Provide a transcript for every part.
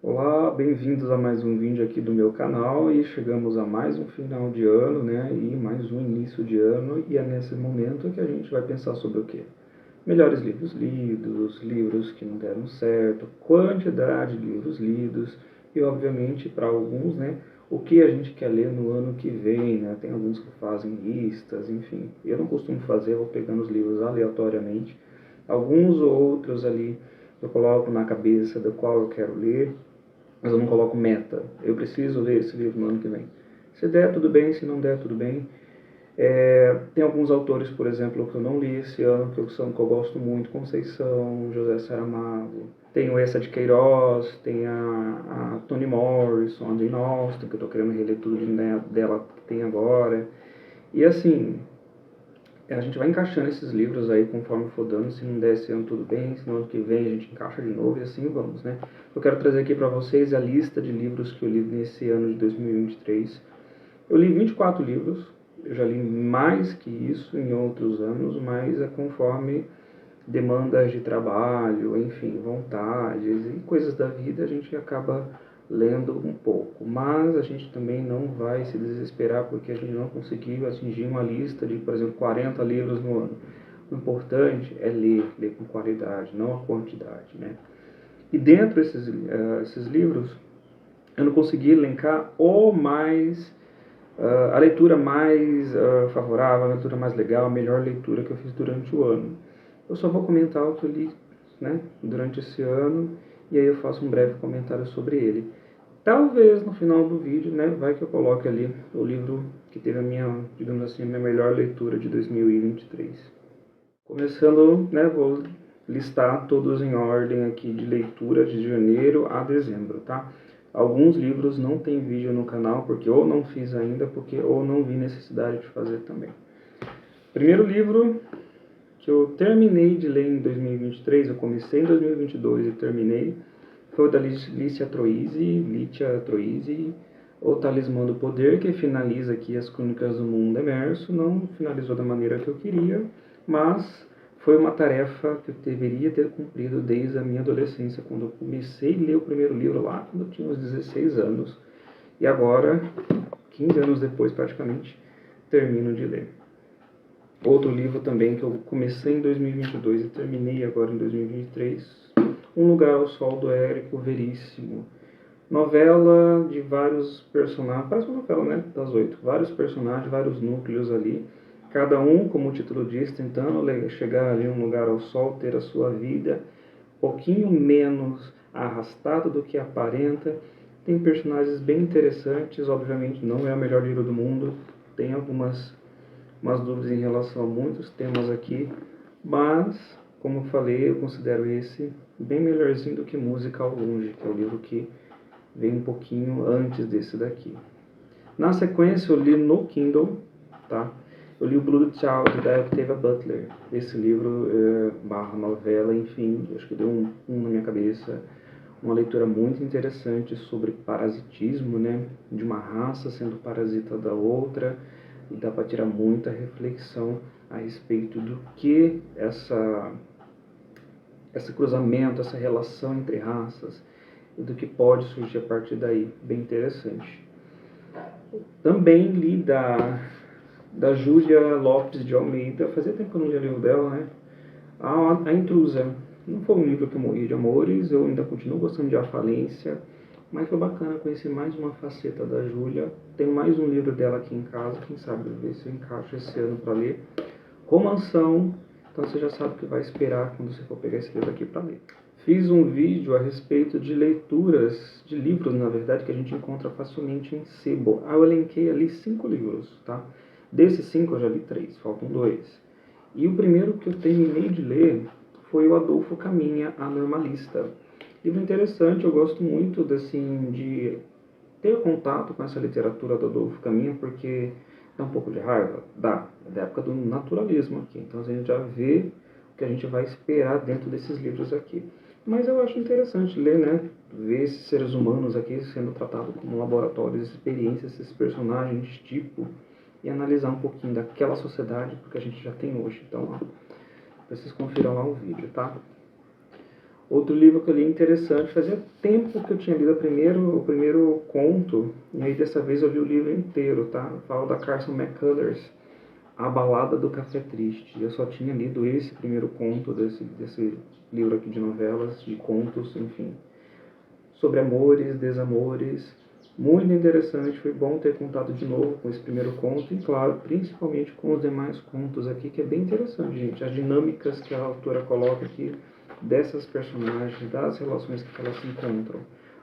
Olá, bem-vindos a mais um vídeo aqui do meu canal e chegamos a mais um final de ano, né, e mais um início de ano, e é nesse momento que a gente vai pensar sobre o quê? Melhores livros lidos, livros que não deram certo, quantidade de livros lidos e, obviamente, para alguns, né, o que a gente quer ler no ano que vem, né, tem alguns que fazem listas, enfim. Eu não costumo fazer, eu vou pegando os livros aleatoriamente, alguns ou outros ali eu coloco na cabeça do qual eu quero ler, mas eu não coloco meta. Eu preciso ler esse livro no ano que vem. Se der, tudo bem. Se não der, tudo bem. Tem alguns autores, por exemplo, que eu não li esse ano, que eu gosto muito. Conceição, José Saramago. Tem o Essa de Queiroz, tem a Toni Morrison, a Jane Austen, que eu estou querendo reler tudo dela que tem agora. E assim, a gente vai encaixando esses livros aí conforme for dando. Se não der esse ano, tudo bem. Se no ano que vem a gente encaixa de novo e assim vamos, né? Eu quero trazer aqui para vocês a lista de livros que eu li nesse ano de 2023. Eu li 24 livros. Eu já li mais que isso em outros anos, mas é conforme demandas de trabalho, enfim, vontades e coisas da vida, a gente acaba lendo um pouco. Mas a gente também não vai se desesperar porque a gente não conseguiu atingir uma lista de, por exemplo, 40 livros no ano. O importante é ler com qualidade, não a quantidade, né? E dentro desses livros, eu não consegui elencar a leitura mais favorável, a leitura mais legal, a melhor leitura que eu fiz durante o ano. Eu só vou comentar o que eu li, né, durante esse ano, e aí eu faço um breve comentário sobre ele. Talvez no final do vídeo, né, vai que eu coloque ali o livro que teve a minha, digamos assim, a minha melhor leitura de 2023. Começando, né, vou listar todos em ordem aqui de leitura de janeiro a dezembro, tá? Alguns livros não tem vídeo no canal porque ou não fiz ainda, ou não vi necessidade de fazer também. Primeiro livro que eu terminei de ler em 2023, eu comecei em 2022 e terminei, foi o da Lícia Troisi, O Talismã do Poder, que finaliza aqui as Crônicas do Mundo Emerso. Não finalizou da maneira que eu queria, mas foi uma tarefa que eu deveria ter cumprido desde a minha adolescência, quando eu comecei a ler o primeiro livro lá, quando eu tinha uns 16 anos. E agora, 15 anos depois praticamente, termino de ler. Outro livro também que eu comecei em 2022 e terminei agora em 2023, Um Lugar ao Sol, do Érico Veríssimo. Novela de vários personagens, parece uma novela, né, das 8, vários personagens, vários núcleos ali, cada um, como o título diz, tentando chegar ali um lugar ao sol, ter a sua vida um pouquinho menos arrastada do que aparenta. Tem personagens bem interessantes, obviamente não é o melhor livro do mundo, tem algumas dúvidas em relação a muitos temas aqui, mas, como eu falei, eu considero esse bem melhorzinho do que Música ao Longe, que é o livro que vem um pouquinho antes desse daqui. Na sequência, eu li no Kindle, tá? Eu li o Blood Child, da Octavia Butler. Esse livro, barra novela, enfim, acho que deu um na minha cabeça. Uma leitura muito interessante sobre parasitismo, né? De uma raça sendo parasita da outra. E dá para tirar muita reflexão a respeito do que esse cruzamento, essa relação entre raças e do que pode surgir a partir daí. Bem interessante. Também li da Júlia Lopes de Almeida, fazia tempo que eu não lia o livro dela, né? A Intrusa. Não foi um livro que eu morri de amores, eu ainda continuo gostando de A Falência, mas foi bacana conhecer mais uma faceta da Júlia. Tenho mais um livro dela aqui em casa, quem sabe ver se eu encaixo esse ano para ler. Romanção, então você já sabe o que vai esperar quando você for pegar esse livro aqui para ler. Fiz um vídeo a respeito de leituras, de livros, na verdade, que a gente encontra facilmente em sebo. Eu elenquei ali 5 livros, tá? Desses 5 eu já li 3, faltam 2. E o primeiro que eu terminei de ler foi o Adolfo Caminha, A Normalista. Livro interessante, eu gosto muito de ter contato com essa literatura do Adolfo Caminha, porque dá um pouco de raiva? Dá. É da época do naturalismo aqui. Então a gente já vê o que a gente vai esperar dentro desses livros aqui. Mas eu acho interessante ler, né? Ver esses seres humanos aqui sendo tratados como laboratórios, experiências, esses personagens, tipo, e analisar um pouquinho daquela sociedade, porque a gente já tem hoje. Então, ó, vocês confiram lá o vídeo, tá? Outro livro que eu li interessante, fazia tempo que eu tinha lido o primeiro conto, e aí dessa vez eu li o livro inteiro, tá? Eu falo da Carson McCullers, A Balada do Café Triste. Eu só tinha lido esse primeiro conto desse livro aqui de novelas, de contos, enfim. Sobre amores, desamores. Muito interessante, foi bom ter contato de novo com esse primeiro conto e, claro, principalmente com os demais contos aqui, que é bem interessante, gente. As dinâmicas que a autora coloca aqui dessas personagens, das relações que elas se encontram.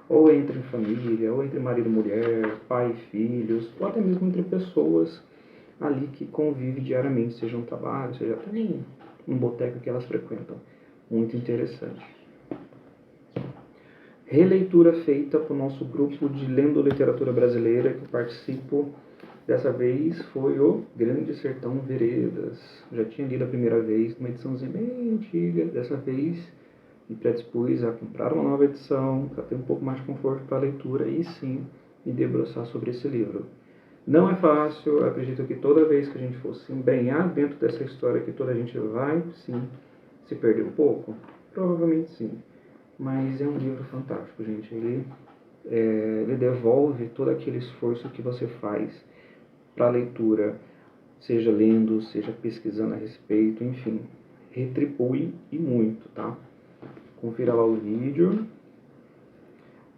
Ou entre família, ou entre marido e mulher, pai e filhos, ou até mesmo entre pessoas ali que convivem diariamente, seja um trabalho, seja até um boteco que elas frequentam. Muito interessante. Releitura feita para o nosso grupo de Lendo Literatura Brasileira, que eu participo. Dessa vez foi o Grande Sertão Veredas. Já tinha lido a primeira vez, uma ediçãozinha bem antiga. Dessa vez me predispus a comprar uma nova edição, para ter um pouco mais de conforto para a leitura e sim me debruçar sobre esse livro. Não é fácil, eu acredito que toda vez que a gente for se embrenhar dentro dessa história que toda a gente vai, sim, se perder um pouco. Provavelmente sim. Mas é um livro fantástico, gente. Ele devolve todo aquele esforço que você faz para a leitura, seja lendo, seja pesquisando a respeito, enfim. Retribui e muito, tá? Confira lá o vídeo.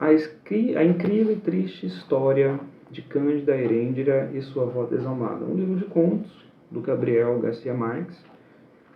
A incrível e triste história de Cândida Herêndira e sua avó desalmada. Um livro de contos do Gabriel Garcia Marques.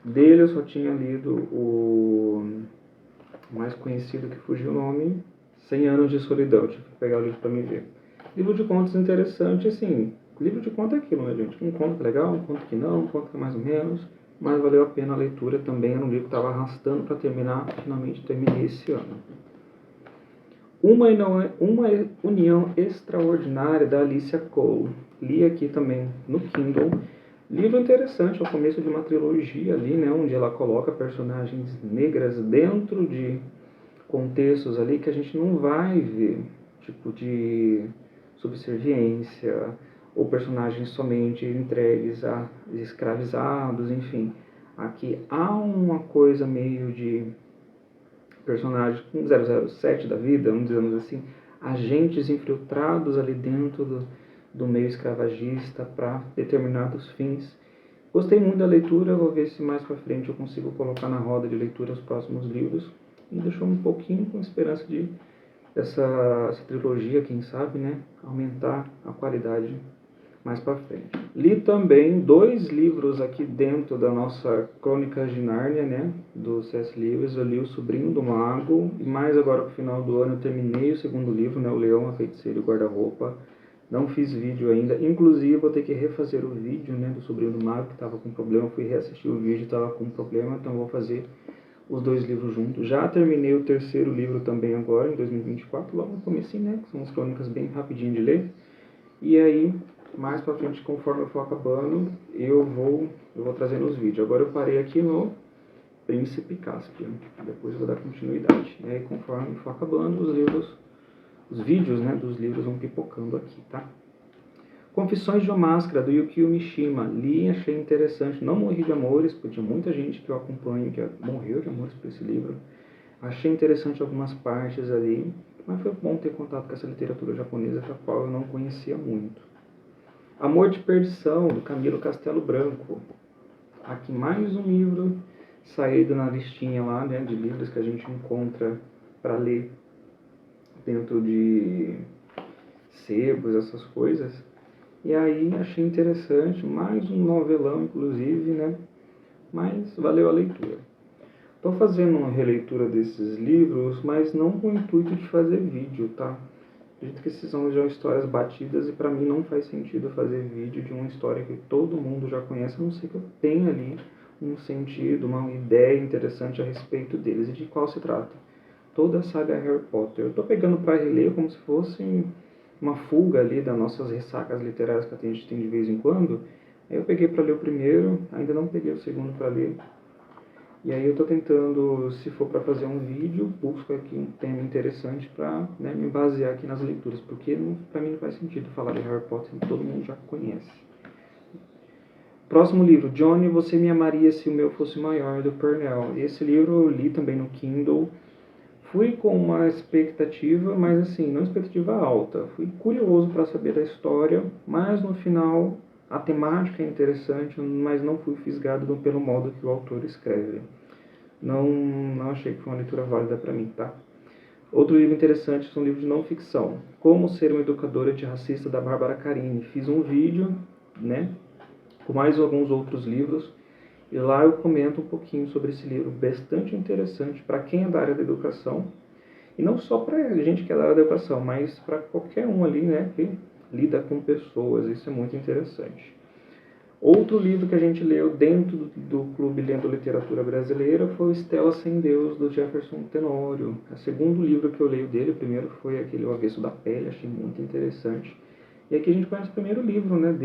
Dele eu só tinha lido o mais conhecido, que fugiu o nome, 100 Anos de Solidão. Tive que pegar o livro para me ver. Livro de contos interessante, assim, livro de conto é aquilo, né, gente? Um conto que é legal, um conto que não, um conto que é mais ou menos, mas valeu a pena a leitura também. Era um livro que estava arrastando para terminar, finalmente terminei esse ano. Uma União Extraordinária, da Alicia Cole. Li aqui também no Kindle. Livro interessante, ao começo de uma trilogia ali, né, onde ela coloca personagens negras dentro de contextos ali que a gente não vai ver, tipo de subserviência, ou personagens somente entregues a escravizados, enfim. Aqui há uma coisa meio de personagem com 007 da vida, vamos dizer assim, agentes infiltrados ali dentro do meio escravagista para determinados fins. Gostei muito da leitura, vou ver se mais para frente eu consigo colocar na roda de leitura os próximos livros. E deixou um pouquinho com esperança de essa trilogia, quem sabe, né, aumentar a qualidade mais para frente. Li também 2 livros aqui dentro da nossa Crônicas de Nárnia, né, do C.S. Lewis. Eu li O Sobrinho do Mago, e mais agora pro final do ano eu terminei o segundo livro, né, O Leão, a Feiticeira e o Guarda-Roupa. Não fiz vídeo ainda, inclusive vou ter que refazer o vídeo, né, do Sobrinho do Mago, que estava com problema. Fui reassistir o vídeo, estava com problema, então vou fazer os 2 livros juntos. Já terminei o terceiro livro também agora, em 2024, logo no comecinho, né, que são as crônicas bem rapidinho de ler. E aí, mais pra frente, conforme eu for acabando, eu vou trazendo os vídeos. Agora eu parei aqui no Príncipe Caspian, depois eu vou dar continuidade. E aí, conforme for acabando, os vídeos, né, dos livros vão pipocando aqui, tá? Confissões de uma Máscara, do Yukio Mishima. Li, achei interessante. Não morri de amores, porque tinha muita gente que eu acompanho que morreu de amores por esse livro. Achei interessante algumas partes ali, mas foi bom ter contato com essa literatura japonesa, a qual eu não conhecia muito. Amor de Perdição, do Camilo Castelo Branco. Aqui mais um livro saído na listinha lá, né, de livros que a gente encontra para ler dentro de sebos, essas coisas. E aí achei interessante, mais um novelão inclusive, né? Mas valeu a leitura. Estou fazendo uma releitura desses livros, mas não com o intuito de fazer vídeo, tá? Acredito que esses são já histórias batidas e para mim não faz sentido fazer vídeo de uma história que todo mundo já conhece, a não ser que eu tenha ali um sentido, uma ideia interessante a respeito deles. E de qual se trata? Toda a saga Harry Potter. Eu estou pegando para reler como se fosse uma fuga ali das nossas ressacas literárias que a gente tem de vez em quando. Aí eu peguei para ler o primeiro, ainda não peguei o segundo para ler. E aí eu estou tentando, se for para fazer um vídeo, busco aqui um tema interessante para, né, me basear aqui nas leituras, porque para mim não faz sentido falar de Harry Potter que todo mundo já conhece. Próximo livro, Johnny, Você Me Amaria Se o Meu Fosse Maior, do Purnell. Esse livro eu li também no Kindle. Fui com uma expectativa, mas assim, não expectativa alta. Fui curioso para saber da história, mas no final a temática é interessante, mas não fui fisgado pelo modo que o autor escreve. Não achei que foi uma leitura válida para mim, tá? Outro livro interessante são livros de não ficção. Como Ser uma Educadora Antirracista, da Bárbara Carini. Fiz um vídeo, né, com mais alguns outros livros, e lá eu comento um pouquinho sobre esse livro, bastante interessante para quem é da área da educação, e não só para gente que é da área da educação, mas para qualquer um ali, né, que lida com pessoas, isso é muito interessante. Outro livro que a gente leu dentro do Clube Lendo Literatura Brasileira foi o Estela Sem Deus, do Jefferson Tenório. O segundo livro que eu leio dele, o primeiro foi aquele O Avesso da Pele, achei muito interessante. E aqui a gente conhece o primeiro livro, né,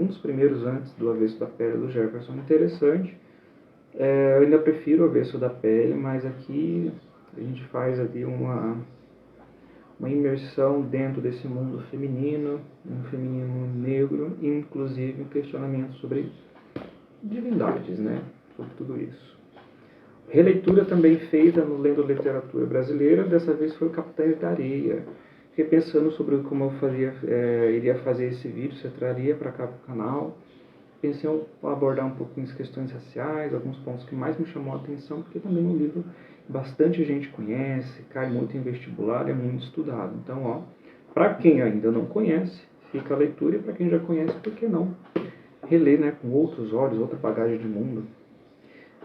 um dos primeiros antes do Avesso da Pele, do Jefferson, interessante. Eu ainda prefiro o Avesso da Pele, mas aqui a gente faz ali uma imersão dentro desse mundo feminino, um feminino negro, e inclusive um questionamento sobre divindades, né? Sobre tudo isso. Releitura também feita no Lendo Literatura Brasileira, dessa vez foi o Capitães da Areia. Fiquei pensando sobre como eu iria fazer esse vídeo, se eu traria para cá para o canal. Pensei em abordar um pouquinho as questões raciais, alguns pontos que mais me chamou a atenção, porque também é um livro que bastante gente conhece, cai muito em vestibular, é muito estudado. Então, ó, para quem ainda não conhece, fica a leitura, e para quem já conhece, por que não reler, né, com outros olhos, outra bagagem de mundo.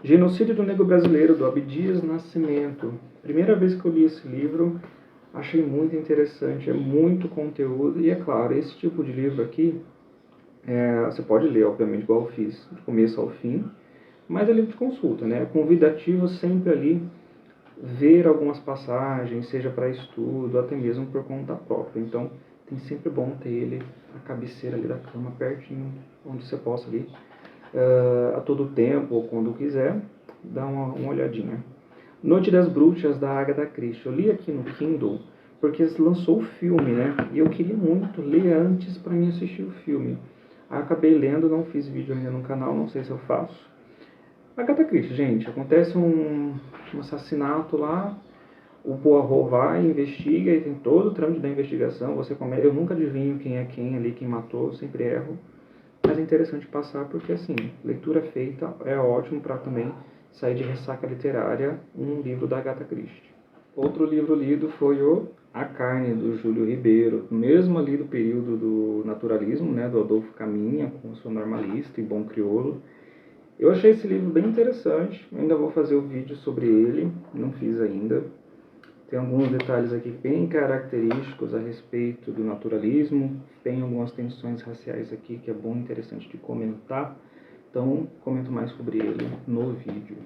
Genocídio do Negro Brasileiro, do Abdias Nascimento. Primeira vez que eu li esse livro, achei muito interessante, é muito conteúdo, e é claro, esse tipo de livro aqui, você pode ler, obviamente, igual eu fiz, do começo ao fim, mas é livro de consulta, né? É convidativo sempre ali ver algumas passagens, seja para estudo, até mesmo por conta própria. Então, tem sempre bom ter ele na cabeceira ali da cama, pertinho, onde você possa ali, a todo tempo, ou quando quiser, dar uma olhadinha. Noite das Bruxas, da Agatha Christie. Eu li aqui no Kindle, porque lançou o filme, né? E eu queria muito ler antes para mim assistir o filme. Aí eu acabei lendo, não fiz vídeo ainda no canal, não sei se eu faço. Agatha Christie, gente, acontece um assassinato lá, o Poirot vai, investiga e tem todo o trâmite da investigação. Eu nunca adivinho quem é quem ali, quem matou, eu sempre erro. Mas é interessante passar porque, assim, leitura feita é ótimo para também sair de ressaca literária um livro da Agatha Christie. Outro livro lido foi o A Carne, do Júlio Ribeiro, mesmo ali do período do naturalismo, né, do Adolfo Caminha, com o seu normalista e bom crioulo. Eu achei esse livro bem interessante, ainda vou fazer o vídeo sobre ele, não fiz ainda. Tem alguns detalhes aqui bem característicos a respeito do naturalismo, tem algumas tensões raciais aqui que é bom e interessante de comentar, então comento mais sobre ele no vídeo.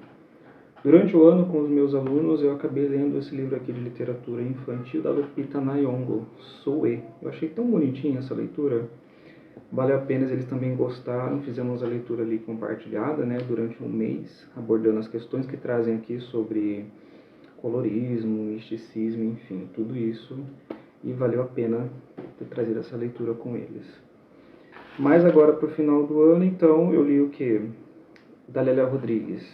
Durante o ano, com os meus alunos, eu acabei lendo esse livro aqui de literatura infantil da Lupita Nyong'o, Zoe. Eu achei tão bonitinha essa leitura, vale a pena, eles também gostaram. Fizemos a leitura ali compartilhada, né, durante um mês, abordando as questões que trazem aqui sobre colorismo, misticismo, enfim, tudo isso, e valeu a pena ter trazido essa leitura com eles. Mas agora, para o final do ano, então, eu li o que? Da Lélia Rodrigues,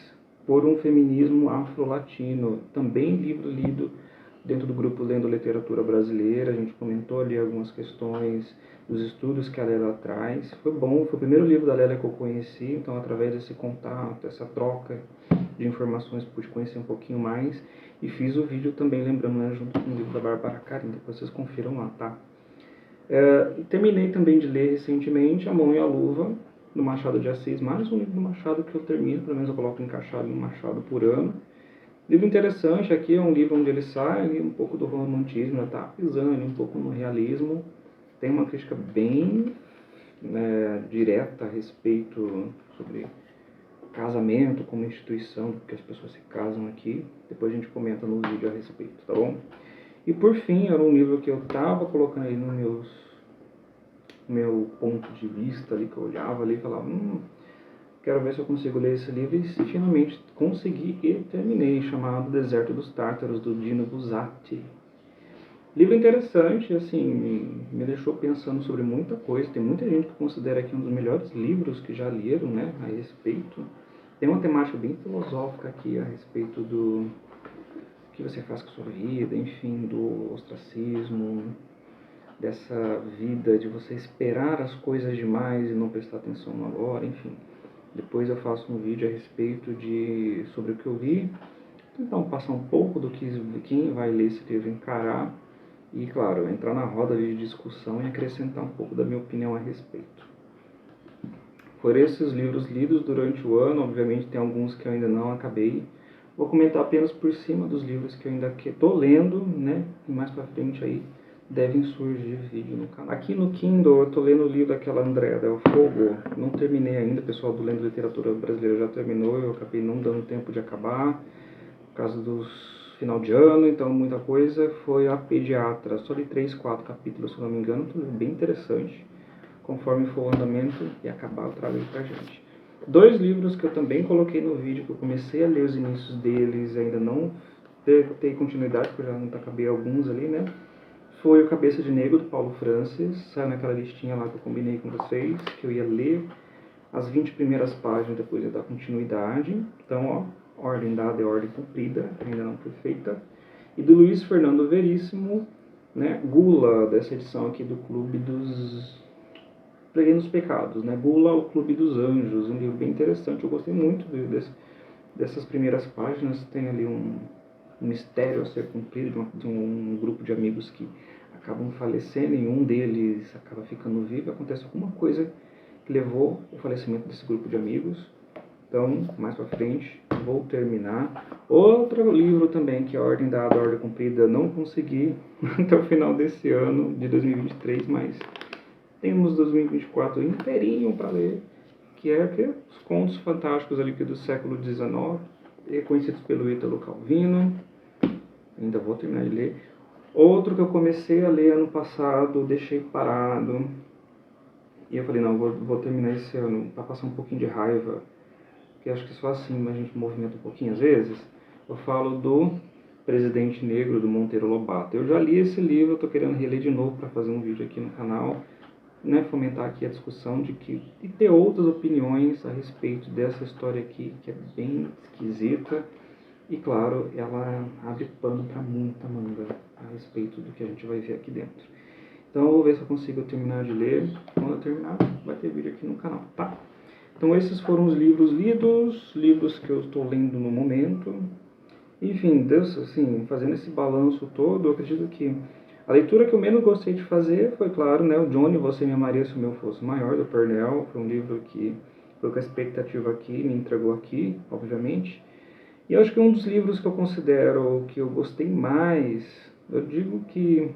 Por um Feminismo Afro-Latino, também livro lido dentro do grupo Lendo Literatura Brasileira. A gente comentou ali algumas questões dos estudos que a Lélia traz. Foi bom, foi o primeiro livro da Lélia que eu conheci, então através desse contato, essa troca de informações, pude conhecer um pouquinho mais, e fiz o vídeo também, lembrando, né, junto com o livro da Bárbara Carini, depois vocês confiram lá, tá? Terminei também de ler recentemente A Mão e a Luva, do Machado de Assis, mais um livro do Machado que eu termino, pelo menos eu coloco encaixado no Machado por ano. Livro interessante, aqui é um livro onde ele sai ali um pouco do romantismo, está pisando ali um pouco no realismo, tem uma crítica bem direta a respeito sobre casamento como instituição, porque as pessoas se casam aqui, depois a gente comenta no vídeo a respeito, tá bom? E por fim, era um livro que eu estava colocando aí no meu ponto de vista ali, que eu olhava ali e falava, quero ver se eu consigo ler esse livro, e finalmente consegui e terminei, chamado Deserto dos Tártaros, do Dino Buzzati. Livro interessante, assim, me deixou pensando sobre muita coisa. Tem muita gente que considera aqui um dos melhores livros que já leram, né, a respeito. Tem uma temática bem filosófica aqui a respeito que você faz com a sua vida, enfim, do ostracismo, dessa vida de você esperar as coisas demais e não prestar atenção no agora, enfim. Depois eu faço um vídeo a respeito sobre o que eu li, então passar um pouco do que quem vai ler esse livro encarar e, claro, entrar na roda de discussão e acrescentar um pouco da minha opinião a respeito. Por esses livros lidos durante o ano, obviamente tem alguns que eu ainda não acabei. Vou comentar apenas por cima dos livros que eu ainda estou lendo, né? E mais pra frente aí devem surgir vídeo no canal. Aqui no Kindle eu estou lendo o livro daquela Andrea Del Fogo. Não terminei ainda, o pessoal do Lendo Literatura Brasileira já terminou, eu acabei não dando tempo de acabar, por causa dos final de ano, então muita coisa. Foi A Pediatra, só li 3, 4 capítulos, se não me engano, tudo bem interessante. Conforme for o andamento e acabar, eu trago ele pra gente. 2 livros que eu também coloquei no vídeo, que eu comecei a ler os inícios deles, ainda não dei continuidade, porque eu já não acabei alguns ali, né? Foi o Cabeça de Negro, do Paulo Francis, saiu naquela listinha lá que eu combinei com vocês, que eu ia ler as 20 primeiras páginas, depois ia dar continuidade. Então, ó, ordem dada é ordem cumprida, ainda não foi feita. E do Luiz Fernando Veríssimo, né, Gula, dessa edição aqui do Clube dos Pequenos Pecados, né? Gula, o Clube dos Anjos, um livro bem interessante, eu gostei muito dessas primeiras páginas. Tem ali um mistério a ser cumprido de um grupo de amigos que acabam falecendo e um deles acaba ficando vivo. Acontece alguma coisa que levou ao falecimento desse grupo de amigos. Então, mais pra frente, vou terminar. Outro livro também, que é a Ordem Dada, a Ordem Cumprida, não consegui até o final desse ano, de 2023, mas temos 2024 inteirinho para ler, que é os contos fantásticos ali do século XIX, conhecidos pelo Ítalo Calvino. Ainda vou terminar de ler. Outro que eu comecei a ler ano passado, deixei parado, e eu falei, não, vou terminar esse ano, para passar um pouquinho de raiva, porque acho que só assim a gente movimenta um pouquinho às vezes. Eu falo do Presidente Negro, do Monteiro Lobato. Eu já li esse livro, estou querendo reler de novo para fazer um vídeo aqui no canal, né, fomentar aqui a discussão e ter outras opiniões a respeito dessa história aqui, que é bem esquisita. E claro, ela abre pano para muita manga a respeito do que a gente vai ver aqui dentro. Então eu vou ver se eu consigo terminar de ler. Quando eu terminar, vai ter vídeo aqui no canal, tá? Então esses foram os livros lidos, livros que eu estou lendo no momento. Enfim, Deus, assim, fazendo esse balanço todo, eu acredito que a leitura que eu menos gostei de fazer foi, claro, né, o Johnny, Você Me Amaria Se o Meu Fosse Maior, do Pernell. Foi um livro que foi com a expectativa aqui, me entregou aqui, obviamente. E eu acho que um dos livros que eu considero que eu gostei mais, eu digo que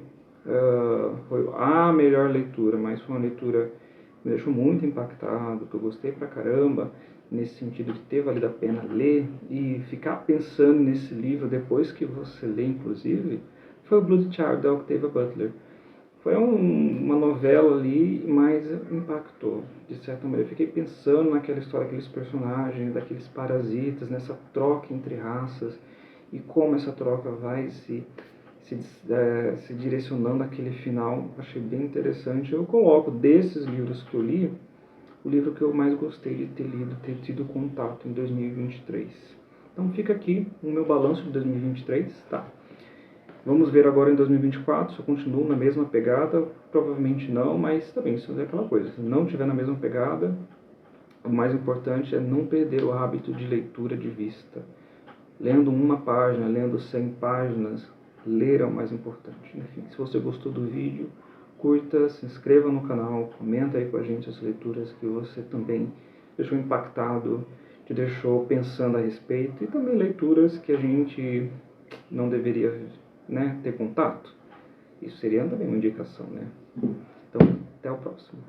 foi a melhor leitura, mas foi uma leitura que me deixou muito impactado, que eu gostei pra caramba, nesse sentido de ter valido a pena ler e ficar pensando nesse livro depois que você lê, inclusive, foi o Blood Child, da Octavia Butler. Foi uma novela ali, mas impactou, de certa maneira. Eu fiquei pensando naquela história, aqueles personagens, daqueles parasitas, nessa troca entre raças, e como essa troca vai se direcionando naquele final. Achei bem interessante. Eu coloco, desses livros que eu li, o livro que eu mais gostei de ter lido, ter tido contato em 2023. Então fica aqui o meu balanço de 2023, tá? Vamos ver agora em 2024 se eu continuo na mesma pegada. Provavelmente não, mas também isso é aquela coisa. Se não estiver na mesma pegada, o mais importante é não perder o hábito de leitura de vista. Lendo uma página, lendo 100 páginas, ler é o mais importante. Enfim, se você gostou do vídeo, curta, se inscreva no canal, comenta aí com a gente as leituras que você também deixou impactado, te deixou pensando a respeito, e também leituras que a gente não deveria, né, ter contato. Isso seria também uma indicação, né? Então, até o próximo.